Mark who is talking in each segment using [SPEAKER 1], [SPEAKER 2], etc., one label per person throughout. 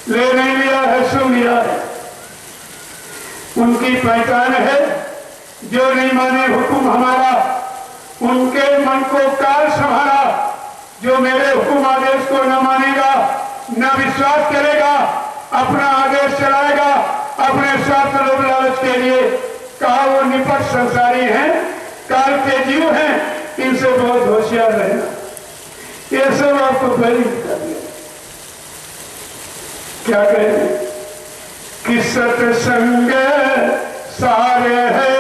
[SPEAKER 1] ले नहीं लिया है, सुन लिया है। उनकी पहचान है जो नहीं माने हुक्म हमारा, उनके मन को काल संभाला। जो मेरे हुक्म आदेश को न मानेगा, न विश्वास करेगा, अपना आदेश चलाएगा अपने स्वार्थ लोभ लालच के लिए, कहा वो निपट संसारी हैं, काल के जीव हैं, इनसे बहुत होशियार रहना। ये सब आपको पहले बता दिया। क्या कहें कि सत्संग सारे है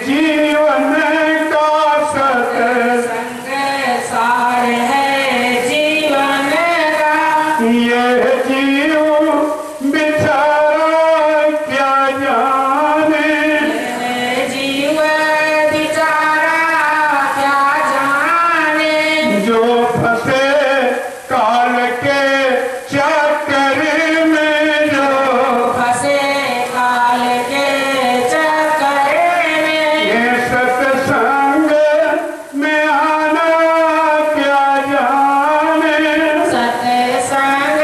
[SPEAKER 1] जीवन का, सत्संग
[SPEAKER 2] सारे है जीवन का।
[SPEAKER 1] ये जीव बेचारा क्या जाने,
[SPEAKER 2] ये जीव बेचारा क्या जाने।
[SPEAKER 1] जो फंसे काल के चक्कर में, जो
[SPEAKER 2] फंसे काल के चक्कर में।
[SPEAKER 1] ये सत्संग में आना क्या जाने,
[SPEAKER 2] सत्संग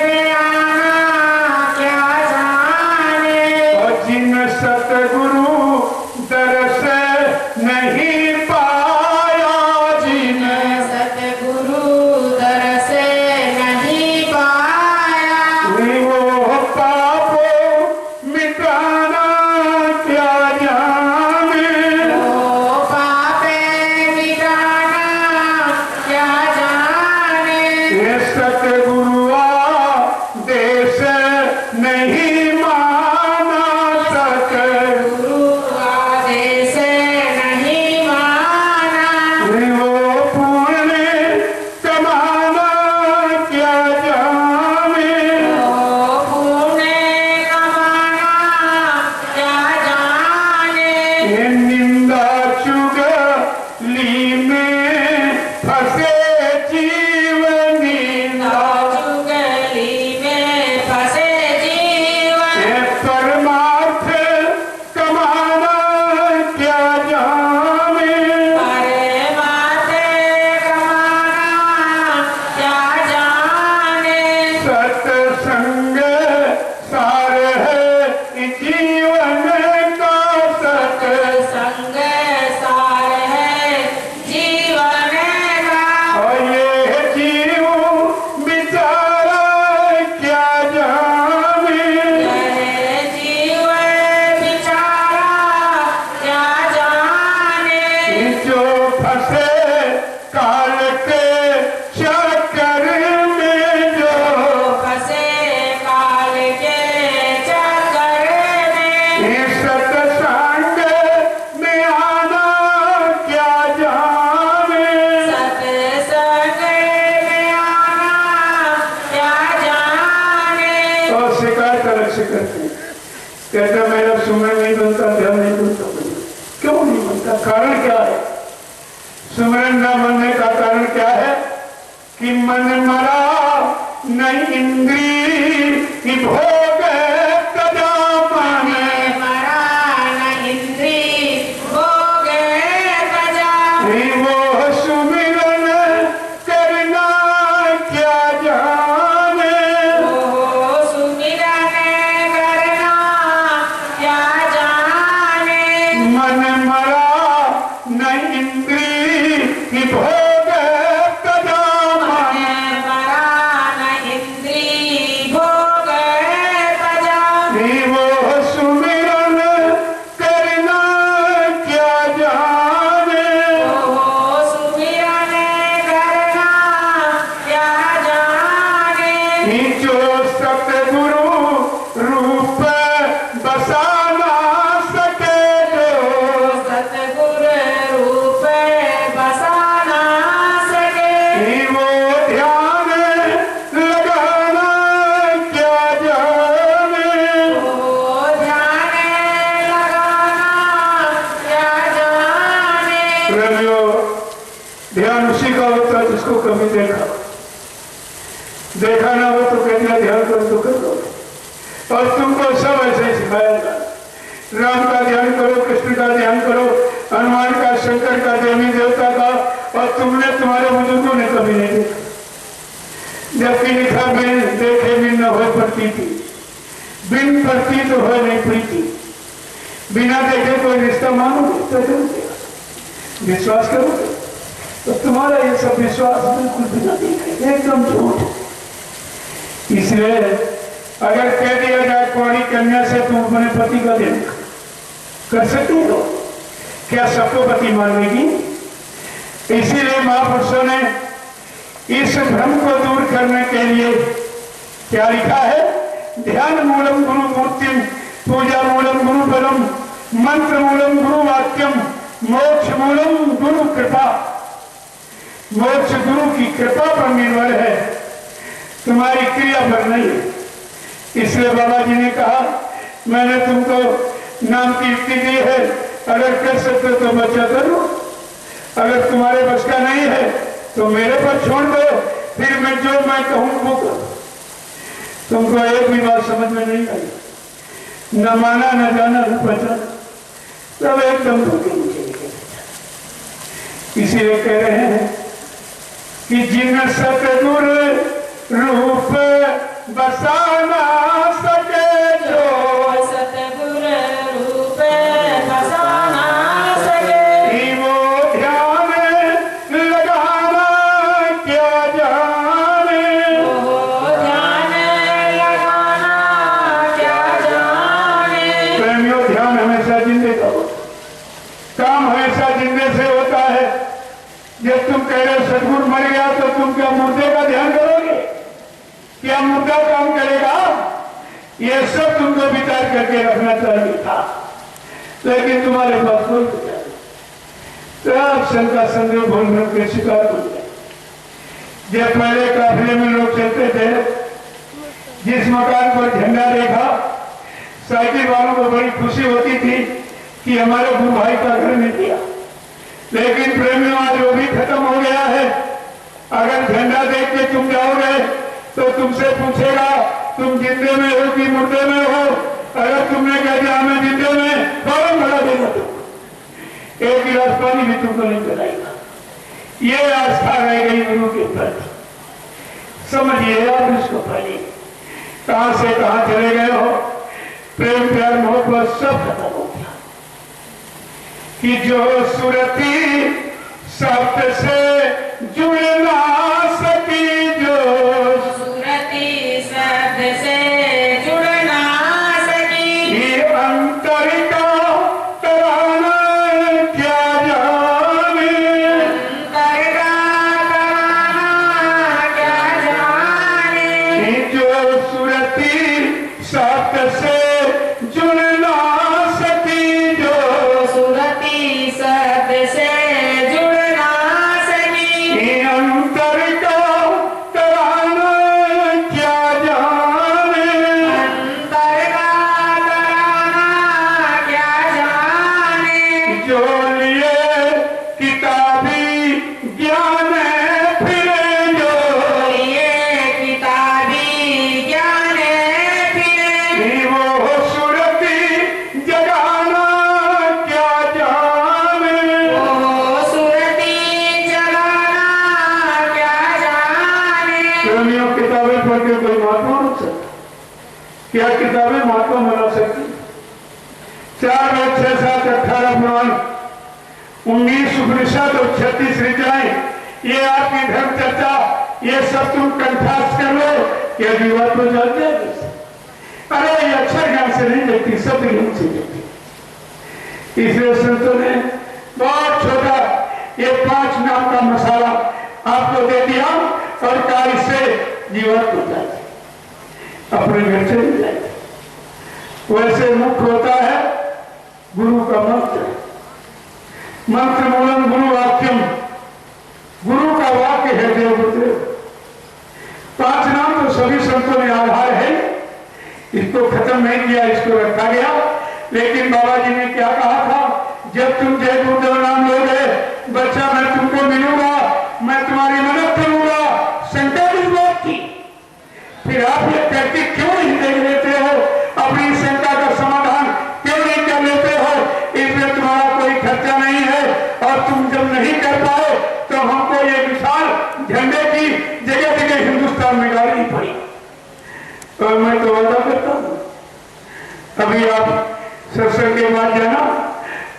[SPEAKER 2] में आना क्या जाने।
[SPEAKER 1] और जिन सतगुरु दर्श नहीं पाया, जिन
[SPEAKER 2] सतगुरु दर से नहीं पाया।
[SPEAKER 1] वो पाप मिटाना क्या जाने,
[SPEAKER 2] वो पापे मिटाना क्या जाने।
[SPEAKER 1] ये सतगुरुआ देश नहीं माना, सतगुरु
[SPEAKER 2] गुरु आदेश नहीं माना।
[SPEAKER 1] वो पुण्य कमाना क्या जाने,
[SPEAKER 2] वो पुण्य कमाना क्या जाने।
[SPEAKER 1] ये निंदा चुगली में फंसे जीव, निंदा
[SPEAKER 2] चुगली में फंसे जीवन।
[SPEAKER 1] ये परमार्थ कमाना क्या जाने,
[SPEAKER 2] परमार्थ कमाना क्या जाने।
[SPEAKER 1] सत्संग सार है जीवन का,
[SPEAKER 2] संग सार है जीवन का।
[SPEAKER 1] और ये जीव बेचारा क्या जाने,
[SPEAKER 2] यह जीव बेचारा क्या जाने।
[SPEAKER 1] जो फंसे काल के चक्कर में, जो
[SPEAKER 2] फंसे काल के चक्कर में।
[SPEAKER 1] इस सत्संग में आना क्या जाने,
[SPEAKER 2] सत्संग में आना क्या जाने।
[SPEAKER 1] और शिकायत अलग से करते हैं। कहता मेरा सुमरन नहीं बनता, ध्यान नहीं बनता। क्यों नहीं बनता? कारण क्या है? सुमरन न बनने का कारण क्या है? कि मन मरा नहीं इंद्री भोग तजा, मन
[SPEAKER 2] मरा न इंद्री भोग तजा।
[SPEAKER 1] वो सुमिरन करना क्या जाने,
[SPEAKER 2] ओ सुमिरन करना क्या जाने।
[SPEAKER 1] मन मरा नहीं इंद्री भोग तजा, मन
[SPEAKER 2] मरा न इंद्री भोग तजा।
[SPEAKER 1] वो सुमिरन करना क्या जाने,
[SPEAKER 2] ओ सुमिरन करना क्या जाने।
[SPEAKER 1] जो सतगुरु रूप बसा ना सके, जो
[SPEAKER 2] सतगुरु रूप बसा ना सके।
[SPEAKER 1] वो ध्यान लगाना क्या जाने,
[SPEAKER 2] ओ ध्यान लगाना क्या जाने।
[SPEAKER 1] प्रेमियों, ध्यान उसी का होता है जिसको कभी देखा ना हो तो कहते हैं ध्यान करो तो कर लो। और तुमको सब ऐसे ही सिखाया जाए। राम का ध्यान करो, कृष्ण का ध्यान करो, हनुमान का, शंकर का, देवी देवता का, और तुमने तुम्हारे बुजुर्गों ने कभी नहीं देखा। जबकि लिखा में देखे भी न हो प्रतीति, बिन प्रती तो है नहीं प्रीति। बिना देखे कोई रिश्ता मानोगे तो जरूर विश्वास करोगे, तो तुम्हारा ये सब विश्वास बिल्कुल बिना देखे एकदम झूठ है। इसलिए अगर कह दिया जाए कुंवारी कन्या से तुम अपने पति का ध्यान कर सकते हो, क्या सबको पति मान लेगी? इसीलिए महापुरुषों ने इस भ्रम को दूर करने के लिए क्या लिखा है? ध्यान मूलम गुरु मूर्तिम, पूजा मूलम गुरु बलम, मंत्र मूलम गुरु वाक्यम, मोक्ष मूलम गुरु कृपा। मोक्ष गुरु की कृपा पर निर्भर है, तुम्हारी क्रिया पर नहीं। इसलिए बाबा जी ने कहा मैंने तुमको नाम की युक्ति दी है, अगर कर सकते हो तो बच्चा करो, अगर तुम्हारे बस का नहीं है तो मेरे पर छोड़ दो, फिर मैं जो मैं कहूं वो करो। तुमको एक भी बात समझ में नहीं आई, न माना न जाना न पहचाना, सब एकदम धोखे नीचे निकल जाता। इसीलिए कह रहे हैं कि जिन सतगुर रूप बसा ना सके जो,
[SPEAKER 2] सतगुर रूप बसा ना सके,
[SPEAKER 1] वो ध्यान लगाना क्या जाने,
[SPEAKER 2] वो ध्यान लगाना क्या जाने।
[SPEAKER 1] प्रेमियों, ध्यान हमेशा जिंदे का होता, काम हमेशा जिंदे से होता है। जब तुम कह रहे सतगुरु मर गया तो तुम क्या मुर्दे का ध्यान करोगे? क्या मुर्दा काम करेगा? ये सब तुमको विचार करके रखना चाहिए था, लेकिन तुम्हारे पास कोई विचार नहीं। सब शंका संदेह भूल भ्रम के शिकार बन गए। जब पहले काफिले में लोग चलते थे, जिस मकान पर झंडा देखा, साइकिल वालों को बड़ी खुशी होती थी कि हमारे गुरु भाई का घर मिल गया। लेकिन प्रेमियों, आज वो भी खत्म हो गया है। अगर झंडा देख के तुम जाओगे तो तुमसे पूछेगा तुम जिंदे में हो कि मुर्दे में हो। अगर तुमने कह दिया मैं जिंदे में, फौरन भगा देगा तुम, एक गिलास पानी भी तुमको नहीं पिलाएगा। ये आस्था रह गई गुरु के प्रति। समझिए आप इसको पहले, कहां से कहां चले गए हो, प्रेम प्यार मोहब्बत सब खत्म हो गया। कि जो सुरती शब्द से जुड़ ना सकी, जो
[SPEAKER 2] सुरती शब्द से जुड़ ना सकी,
[SPEAKER 1] ये अंतर का तराना क्या जाने,
[SPEAKER 2] अंतर का तराना क्या जाने।
[SPEAKER 1] कि जो सुरती शब्द से जुड़ ना सकी, जो
[SPEAKER 2] सुरती शब्द से जुड़ ना सकी,
[SPEAKER 1] ये अंतर का तराना क्या जाने,
[SPEAKER 2] अंतर का तराना क्या जाने।
[SPEAKER 1] जो लिए किताबी ज्ञान फिरे, जो
[SPEAKER 2] ये किताबी ज्ञान फिरे,
[SPEAKER 1] वो सुरती जगाना क्या जाने।
[SPEAKER 2] वो सुरती जगाना क्या जाने।
[SPEAKER 1] प्रेमियों, किताबें पढ़ के कोई महात्मा बन सकता? क्या किताबें महात्मा बना सकती? 4 वेद 6 7 18 पुराण, 19 उपनिषद और 36 ऋचाएं, ये आपकी धर्म चर्चा, ये सब तुम कंठास्थ कर लो, क्या जीवात को जान जाएगी? अरे ये अक्षर ज्ञान से नहीं देखती, सब ज्ञान से देखती। इसलिए संतों ने बहुत छोटा ये 5 नाम का मसाला आपको दे दिया और कहा इससे जीवन को जाए, अपने घर से नहीं जाए। वैसे मुख्य होता है गुरु का मंत्र, मंत्र मूलम गुरु वाक्यम, गुरु का वाक्य है देवपुत्र। 5 नाम तो सभी संतों ने आधार है, इसको खत्म नहीं किया, इसको रखा गया। लेकिन बाबा जी ने क्या कहा था, जब तुम जय गुरुदेव नाम लोगे, बच्चा मैं तुमको मिलूंगा, मैं तुम्हारी मदद करूंगा। शंका किस बात की? फिर आप ये करके क्यों नहीं देख लेते हो, अपनी शंका का समाधान क्यों नहीं कर लेते हो? इसमें तुम्हारा कोई खर्चा नहीं है, और तुम जब नहीं कर पाए तो हमको ये विशाल झंडे की जगह जगह हिंदुस्तान में गाड़नी पड़ी। और मैं तो वादा करता हूँ अभी आप सत्संग के बाद जाना,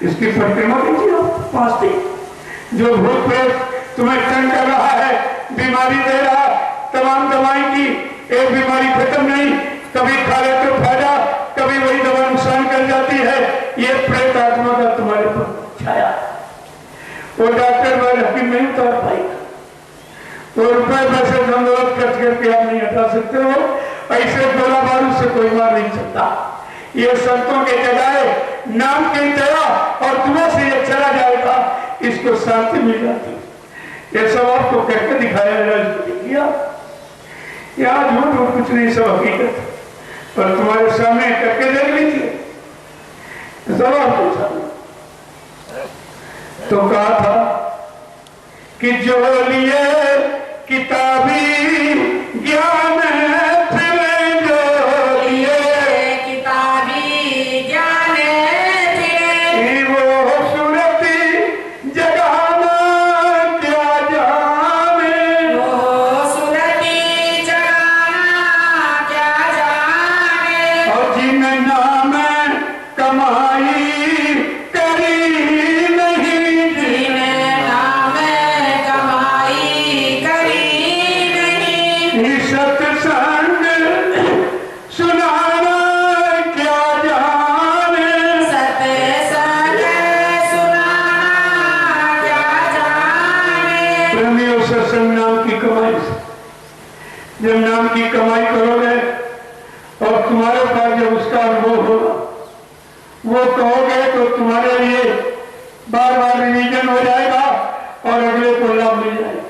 [SPEAKER 1] इसकी परिक्रमा कीजिए आप 5 दिन। जो भूत प्रेत तुम्हें तंग कर रहा है, बीमारी दे रहा, तमाम दवाई की एक बीमारी खत्म नहीं, कभी खा ले तो फायदा, कभी वही दवा नुकसान कर जाती है, ये प्रेत आत्मा का तुम्हारे पर छाया। वो डॉक्टर व हकीम नहीं उतार पाएगा, तो रुपए पैसे धनदौलत खर्च करके आप नहीं हटा सकते हो। ऐसे गोला बारूद से कोई मार नहीं सकता। ये संतों के जगह नाम की तरह और तुम्हें से ये चला जाएगा, इसको शांति मिल जाती है। ये सब आपको करके दिखाया गया, यहाँ झूठ और कुछ नहीं, सब हकीकत और तुम्हारे सामने करके देख लीजिए, सब आपके सामने। तो कहा था कि जो लिए किताबी ज्ञान फिर जो लिए
[SPEAKER 2] किताबी ज्ञान फिरे,
[SPEAKER 1] वो सुरती जगाना क्या जाने,
[SPEAKER 2] वो सुरती जगाना क्या जाने,
[SPEAKER 1] और जिन नाम कमाई करी नहीं,
[SPEAKER 2] जिन नाम कमाई करी नहीं,
[SPEAKER 1] सत्संग सुनाना क्या जाने,
[SPEAKER 2] सत्संग सुनाना क्या जाने।
[SPEAKER 1] प्रेमियों, सत्संग नाम की कमाई से जब नाम की कमाई करोगे और तुम्हारे पास जब उसका अनुभव होगा, वो कहोगे तो तुम्हारे लिए बार बार रिवीजन हो जाएगा और अगले को लाभ मिल जाएगा।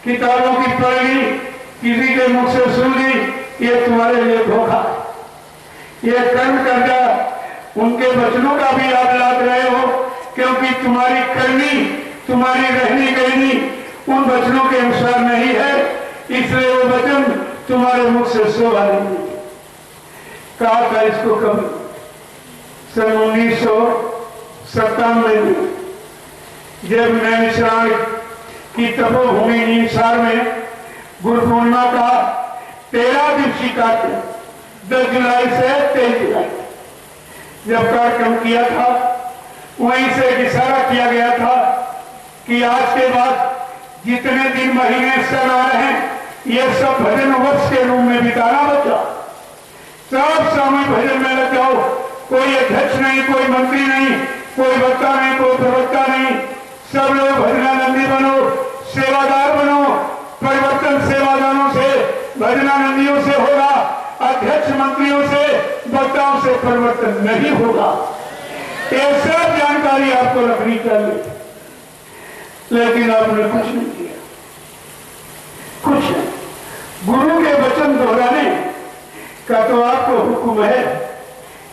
[SPEAKER 1] किताबों की पढ़ ली, किसी के मुख से सुन ली, ये तुम्हारे लिए धोखा। ये कर्म करना, उनके वचनों का भी आप लाभ रहे हो, क्योंकि तुम्हारी करनी, तुम्हारी रहनी कहनी उन वचनों के अनुसार नहीं है, इसलिए वो वचन तुम्हारे मुख से शोभा नहीं। कहा था इसको कभी सन 1997 में, जब नैमिषारण्य की तपोभूमि नीमसार में गुरु पूर्णिमा का 13 दिवसीय कार्यक्रम 10 जुलाई से 23 जुलाई जब कार्यक्रम किया था, वहीं से इशारा किया गया था कि आज के बाद जितने दिन, महीने, सन आ रहे हैं, ये सब भजन वर्ष के रूप में बिताना बचा। सब सामूहिक भजन में लग जाओ, कोई अध्यक्ष नहीं, कोई मंत्री नहीं, कोई वक्ता नहीं, कोई प्रवक्ता नहीं, सब लोग भजनानंदी बनो, सेवादार बनो। परिवर्तन सेवादारों से, भजनानंदियों से होगा, अध्यक्ष मंत्रियों से, वक्ताओं से परिवर्तन नहीं होगा। ये सब जानकारी आपको रखनी चाहिए, लेकिन आपने कुछ नहीं किया, कुछ नहीं। गुरु के वचन दोहराने का तो आपको हुक्म है,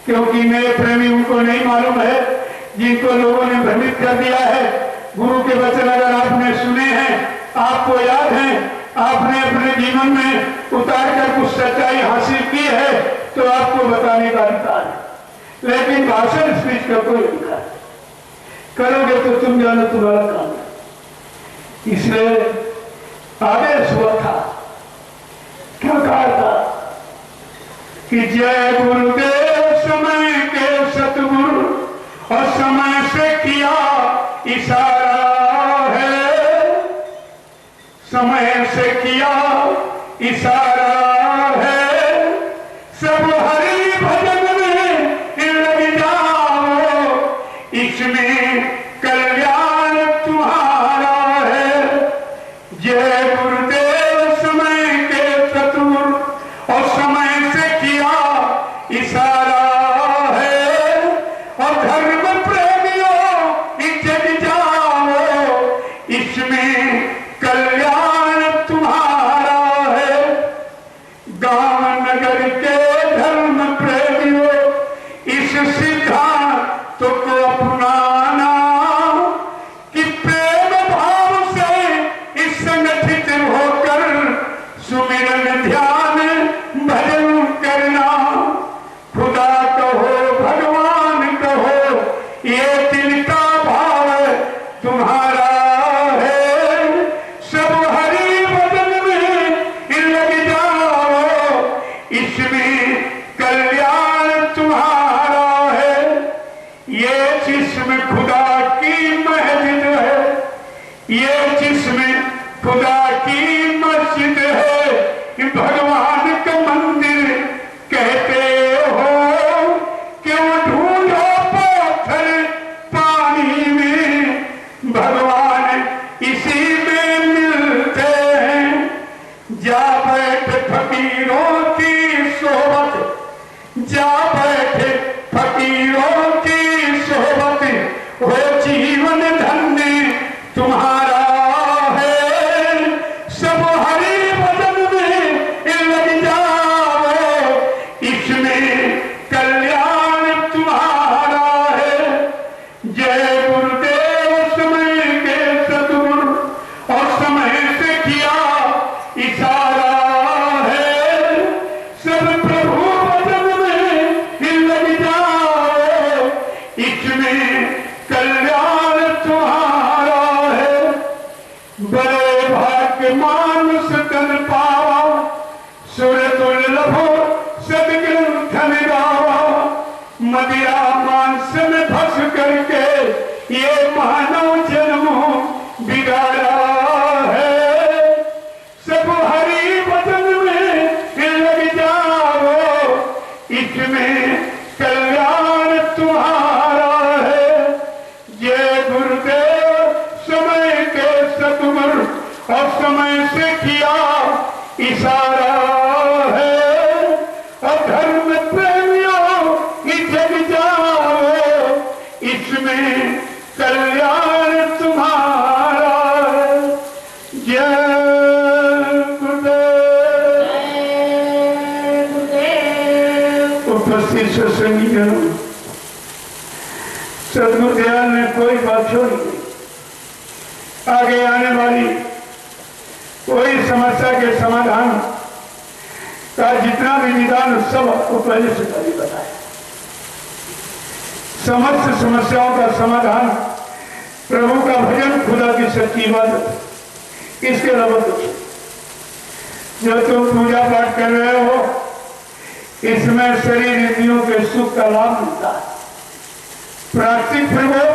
[SPEAKER 1] क्योंकि नए प्रेमी उनको नहीं मालूम है जिनको लोगों ने भ्रमित कर दिया है। गुरु के वचन अगर आपने सुने हैं, आपको याद है, आपने अपने जीवन में उतार कर कुछ सच्चाई हासिल की है, तो आपको बताने का अधिकार है। लेकिन भाषण स्पीच का कोई अधिकार करोगे तो तुम जानो तुम्हारा काम है। इसलिए आदेश हुआ था, क्या कहा था कि जय गुरुदेव समय के सतगुरु और समय से किया इशारा है, समय से किया इशारा है, सब हरि भजन में लग जाओ, इसमें कल्याण तुम्हारा है। जय गुरुदेव समय के सतगुरु और समय से किया इशारा है, और धर्म प्रेमियों जग जाओ, इसमें कल्याण तुम्हारा है। गांव नगर के धर्म प्रेमियों, इस सिद्धांत को अपनाना कि प्रेम भाव से इस संगठित होकर सुमिरन ध्यान भजन करना। खुदा कहो, भगवान कहो, ये दिल का भाव तुम्हारा है। सब हरि भजन में लग जाओ, जा बैठे फकीरों की सोहबत हो जीवन धन्य तुम्हारा है। सब हरि भजन में लग जाओ, इसमें कल्याण तुम्हारा है। जय गुरुदेव समय के सदगुरु और समय से किया इशारा है। सब प्रभु भजन में लग जाओ, इसमें कल्याण तुम्हारा है। बड़े भाग्य मानुष तन पावा, सुर दुर्लभो सदग्रंथन गावा। मदिरा मांस में फंस करके ये मानव जन्म बिगाड़ा है। सब हरि भजन में लग जाओ, इसमें कल्याण तुम्हारा है। जय गुरुदेव समय के सतगुरु और समय से किया इशारा है। और धर्म प्रेमियों जग जाओ, इसमें कल्याण तुम्हारा है। जय गुरुदेव। उपस्थित सत्संगीजनों, सदगुरुदयाल ने कोई बात छोड़ी नहीं। आगे आने वाली कोई समस्या के समाधान का जितना भी निदान सब आपको पहले से पहले बताया। समस्त समस्याओं का समाधान प्रभु का भजन, खुदा की सच्ची इबादत, इसके अलावा कुछ। जब तुम पूजा पाठ कर रहे हो, इसमें शरीर इंद्रियों के सुख का लाभ मिलता है। प्राकृतिक फलों,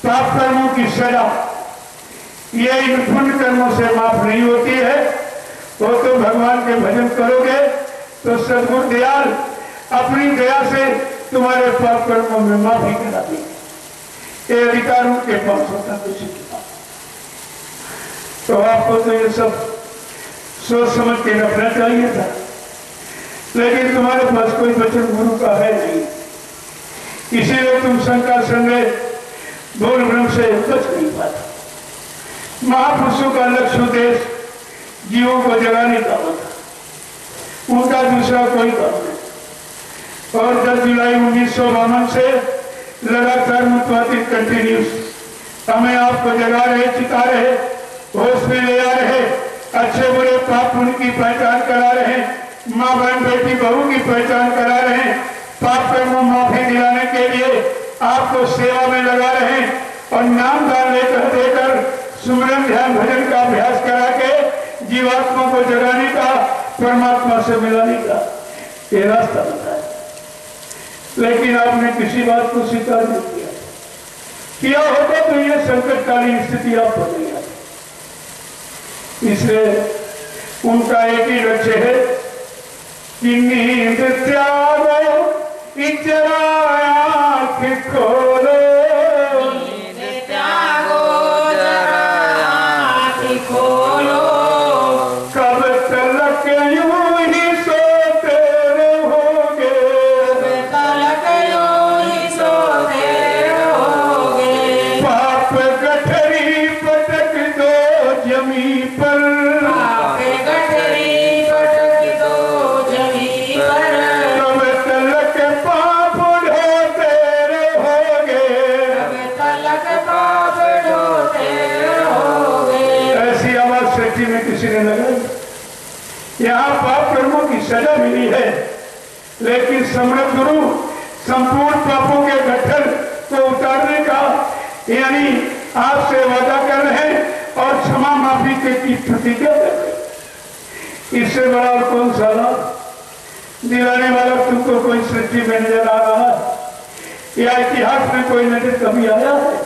[SPEAKER 1] पाप कर्मों की सजा ये इन पुण्य कर्मों से माफ नहीं होती है। वो तो भगवान के भजन करोगे तो सदगुरु दयाल अपनी दया से तुम्हारे पाप कर्मों में माफी करा देंगे। ये अधिकार उनके पास होता है, किसी के पास। तो आपको तो ये सब सोच समझ के रखना चाहिए था, लेकिन तुम्हारे पास कोई वचन गुरु का है नहीं। इसीलिए तुम शंका संदेह बोल ब्रह्म से बच नहीं पाते। महापुरुषों का लक्ष्य उद्देश्य जीवों को जगाने का होता, उनका दूसरा कोई काम नहीं। और 10 जुलाई 1952 से लगातार मुतवातिर कंटिन्यूस हमें आपको जगा रहे, चिता रहे, होश में ले आ रहे, अच्छे बुरे पाप पुण्य की पहचान करा रहे, माँ बहन बेटी बहू की पहचान करा रहे, पाप कर्मों माफी दिलाने के लिए आपको सेवा में लगा रहे और नाम दान लेकर देकर सुमरन ध्यान भजन का अभ्यास करा के जीवात्मा को जगाने का, परमात्मा से मिलाने का ये रास्ता बताया। लेकिन आपने किसी बात को स्वीकार नहीं किया होता तो ये संकटकालीन स्थिति आप बन गई। इसलिए उनका एक ही लक्ष्य है कि नींद त्यागो, इजरा आँख खोलो। कब तलक यूं ही सोते रहोगे, पाप गठरी पटक दो जमी पर, कब तलक पाप ढोते रहोगे। ऐसी आवाज सृष्टि में किसी ने लगाई। यहाँ पाप कर्मों की सजा मिली है, लेकिन समर्थ गुरु संपूर्ण पापों के गठर को उतारने का यानी आपसे वादा कर रहे हैं और क्षमा माफी की प्रतिज्ञा कर रहे हैं। इससे बड़ा और कौन सा लाभ दिलाने वाला तुमको कोई सृष्टि में नजर आ रहा है या इतिहास में कोई नजर कभी आया है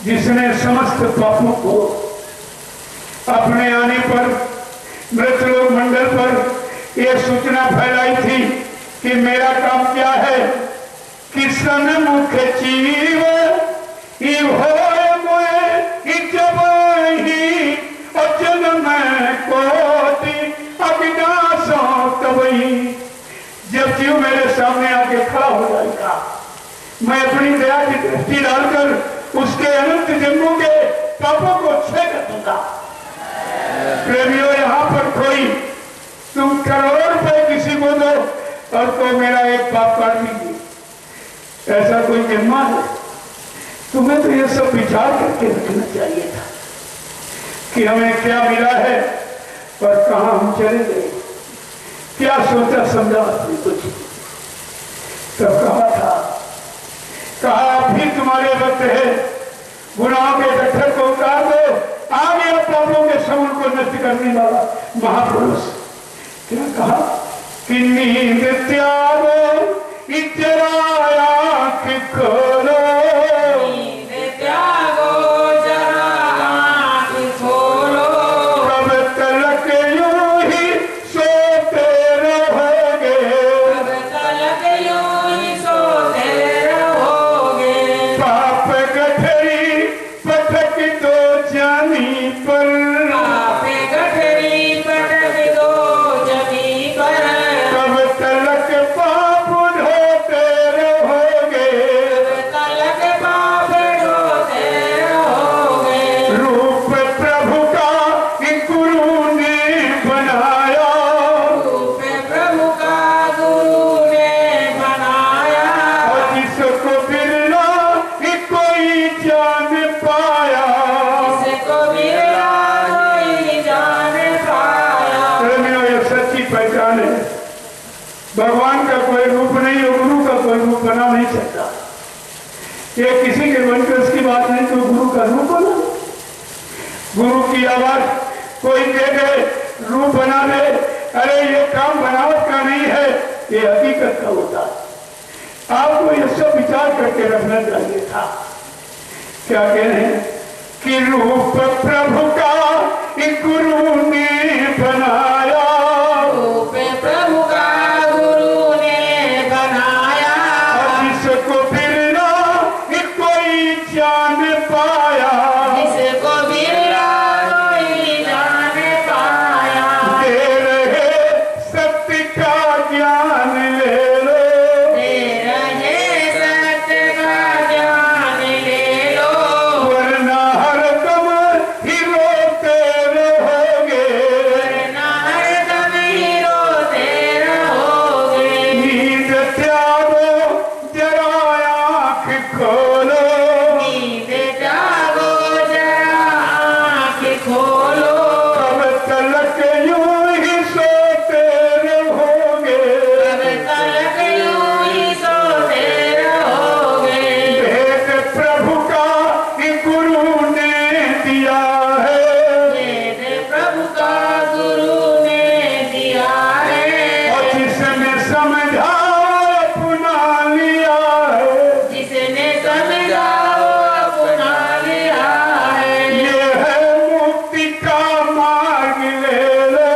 [SPEAKER 1] जिसने समस्त पापों को अपने आने पर मृतलोक मंडल पर यह सूचना फैलाई थी कि मेरा काम क्या है कि सन्मुख जीव जब ही अचल में कोटि अज्ञासों तबही। जब सामने आके खड़ा हो जाएगा। मैं अपनी दया की दृष्टि डालकर उसके अनंत जन्मों के पापों को क्षय कर दूंगा। प्रेमियों, यहाँ पर कोई तुम करोड़ों रुपए किसी को दो और तो मेरा एक पाप काट लीजिए, ऐसा कोई निर्माण है? तुम्हें तो ये सब विचार करके रखना चाहिए था कि हमें क्या मिला है और कहां हम चले गए। क्या सोचा समझा आपने कुछ? तब कहा फिर तुम्हारे वक्त है, गुनाहों के गट्ठर को उतार दो। आ गया पापों के समूह को नष्ट करने वाला महापुरुष। क्या कहा कि नींद त्यागो, जरा आँख खोलो,
[SPEAKER 2] नींद त्यागो, जरा आँख खोलो,
[SPEAKER 1] कब तलक यूं ही सोते रहोगे,
[SPEAKER 2] कब तलक यूं ही सोते रहोगे।
[SPEAKER 1] पाप गठरी पटक दो जानी पर,
[SPEAKER 2] पाप गठरी पटक दो जमी पर,
[SPEAKER 1] कब तलक पाप ढोते रहोगे,
[SPEAKER 2] कब तलक पाप ढोते रहोगे।
[SPEAKER 1] रूप प्रभु का गुरु ने बनाया,
[SPEAKER 2] रूप प्रभु का गुरु ने बनाया,
[SPEAKER 1] और जिसको बिरला कोई जान पाया।
[SPEAKER 2] जिसको बिरला कोई जान पाया।
[SPEAKER 1] प्रेमियों, ये सच्ची पहचान है। भगवान का कोई रूप नहीं है, गुरु का कोई रूप बना नहीं सकता। ये किसी के मन में उसकी बात नहीं तो गुरु का रूप बना। गुरु की आवाज कोई दे दे, रूप बना दे, अरे ये काम बनावट का नहीं है, ये हकीकत का होता है। आपको ये सब विचार करके रखना चाहिए था। क्या कह रहे हैं कि रूप प्रभु का गुरु ने बनाया,
[SPEAKER 2] रूप प्रभु का गुरु ने बनाया,
[SPEAKER 1] और जिसको बिरला कोई जान पाया।
[SPEAKER 2] जिसको बिरला कोई जान पाया।
[SPEAKER 1] दे रहे सत्य का ज्ञान ले लो,
[SPEAKER 2] दे रहे सत्य का ज्ञान ले लो,
[SPEAKER 1] वरना हरदम ही रोते रहोगे,
[SPEAKER 2] वरना हरदम ही रोते रहोगे।
[SPEAKER 1] नींद त्यागो, जरा आँख खोलो,
[SPEAKER 2] नींद त्यागो, जरा आँख खोलो,
[SPEAKER 1] कब तलक यूं ही सोते रहोगे,
[SPEAKER 2] कब तलक यूं ही सोते रहोगे।
[SPEAKER 1] भेद प्रभु का गुरु ने दिया है,
[SPEAKER 2] वेद प्रभु का गुरु ने दिया है,
[SPEAKER 1] और जिसने समझा अपना लिया है।
[SPEAKER 2] जिसने समझा वो अपना लिया है।
[SPEAKER 1] ये है मुक्ति का मार्ग ले लो,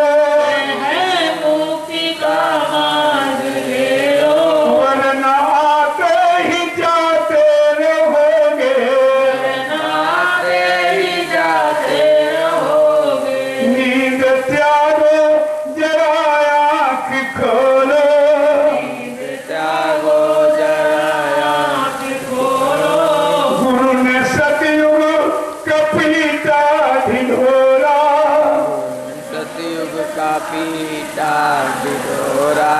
[SPEAKER 2] है मुक्ति का मार्ग ले लो,
[SPEAKER 1] वरना आते ही जाते रहोगे,
[SPEAKER 2] वरना आते ही जाते रहोगे।
[SPEAKER 1] नींद त्यागो, जरा आँख खोलो,
[SPEAKER 2] नींद त्यागो, जरा आँख खोलो,
[SPEAKER 1] गुरु ने सतयुग कपीता ढिढोरा,
[SPEAKER 3] सतयुग का पीटा ढिढोरा,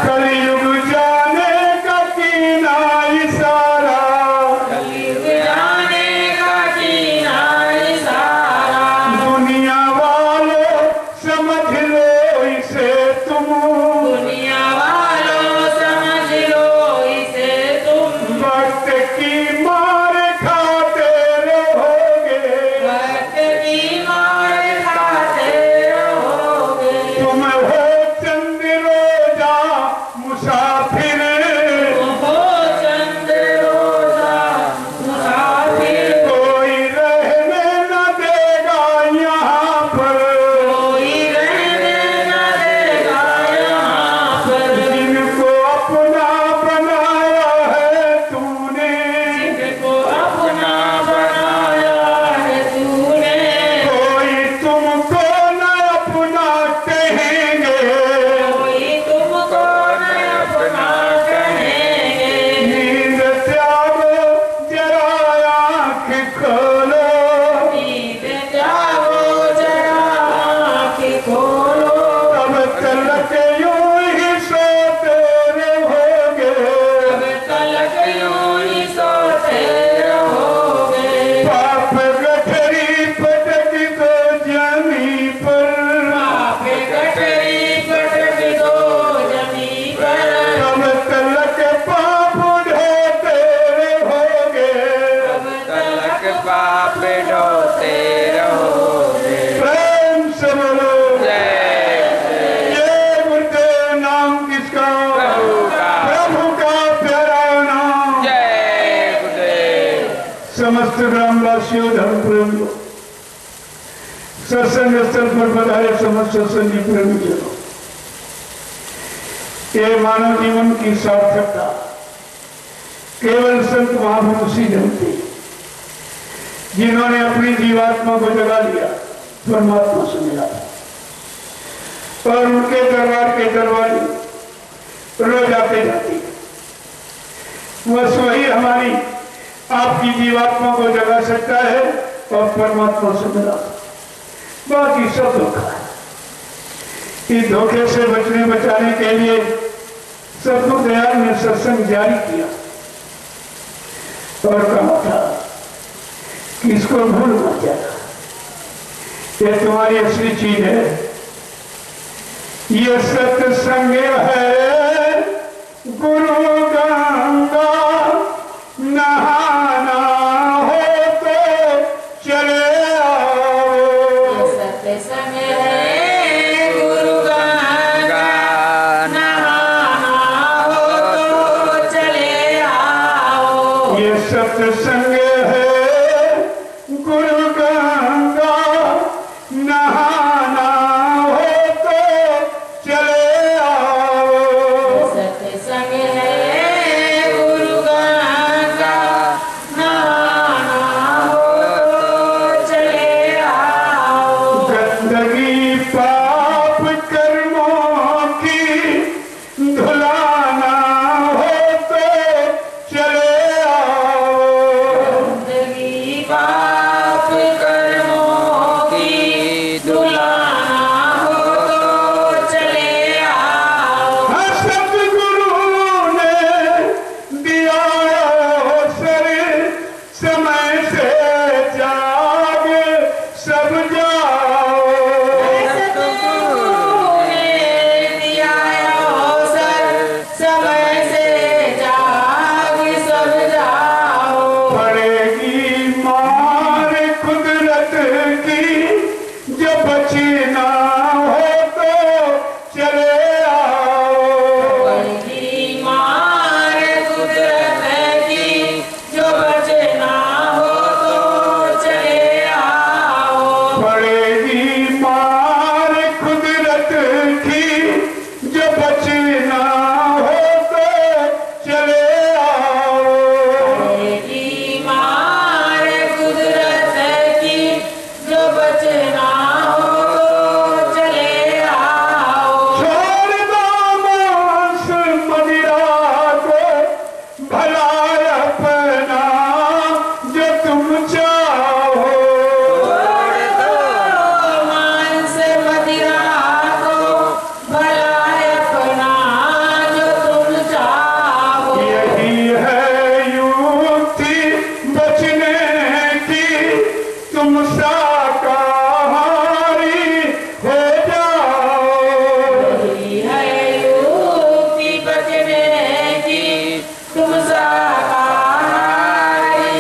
[SPEAKER 1] कलयुग जाने का कीना इशारा,
[SPEAKER 2] कलयुग जाने का कीना इशारा।
[SPEAKER 1] दुनिया वालों समझ लो इसे तुम,
[SPEAKER 2] दुनिया वालों समझ लो इसे तुम,
[SPEAKER 1] वक्त की मार खाते रहोगे,
[SPEAKER 2] वक्त की मार खाते रहोगे।
[SPEAKER 1] तुम हो चंद रोजा मुसा वासियों, धर्म प्रेमियों, सत्संग स्थल पर पधारे समस्त सत्संगी प्रेमी जनों, ये मानव जीवन की सार्थकता केवल संत महापुरुष ही जानते, जिन्होंने अपनी जीवात्मा को जगा लिया, परमात्मा से मिला, और उनके दरबार के दरवाजे रोज आते जाते, बस वही हमारी आपकी जीवात्मा को जगा सकता है और परमात्मा से मिला। बाकी सब धोखा है। इस धोखे से बचाने के लिए सतगुरु दयाल ने सत्संग जारी किया और कहा था कि इसको भूल मत जाना, ये तुम्हारी असली चीज है। ये सत्संग है गुरु गंगा, नहाना हो तो चले आओ।
[SPEAKER 2] सत्संग है गुरु गंगा, नहाना हो तो चले आओ।
[SPEAKER 1] ये सत्संग है गुरु गंगा, नहाना हो तो चले आओ।
[SPEAKER 2] सत्संग है गुरु गंगा, नहाना हो तो चले आओ।
[SPEAKER 1] गंदगी पाप कर्मों की धुलाना हो तो चले आओ।
[SPEAKER 2] जिंदगी पाप कर्मों की धुलाना हो तो चले आओ।
[SPEAKER 1] हाँ, सतगुरु ने दिया अवसर, समय से जाग सब जाओ।
[SPEAKER 2] सतगुरु ने दिया अवसर, समय से जाग सब जाओ।
[SPEAKER 1] पड़ेगी मार कुदरत की, जो बचना हो तो चले आओ।
[SPEAKER 2] पड़ेगी मार कुदरत की, जो बचना हो तो चले आओ।
[SPEAKER 1] पड़ेगी मार कुदरत की, जो बचना हो तो चले आओ।
[SPEAKER 2] पड़ेगी मार कुदरत की, जो बचना हो तो चले आओ।
[SPEAKER 1] छोड़ दो मांस मदिरा को, भला अपना जो तुम चाहो।
[SPEAKER 2] छोड़ दो मांस मदिरा को, भला अपना जो तुम चाहो।
[SPEAKER 1] यही है युक्ति बचने की, तुम शाकाहारी हो जाओ।
[SPEAKER 2] यही है युक्ति बचने की, तुम शाकाहारी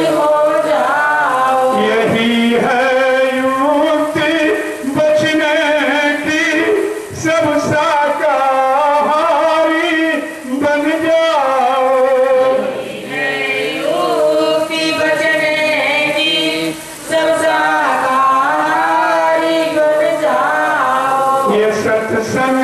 [SPEAKER 2] हो जाओ।
[SPEAKER 1] यही है युक्ति बचने की, सब शाकाहारी बन जाओ।
[SPEAKER 2] युक्ति बचने की, सब शाकाहारी बन जाओ।
[SPEAKER 1] ये सत्संग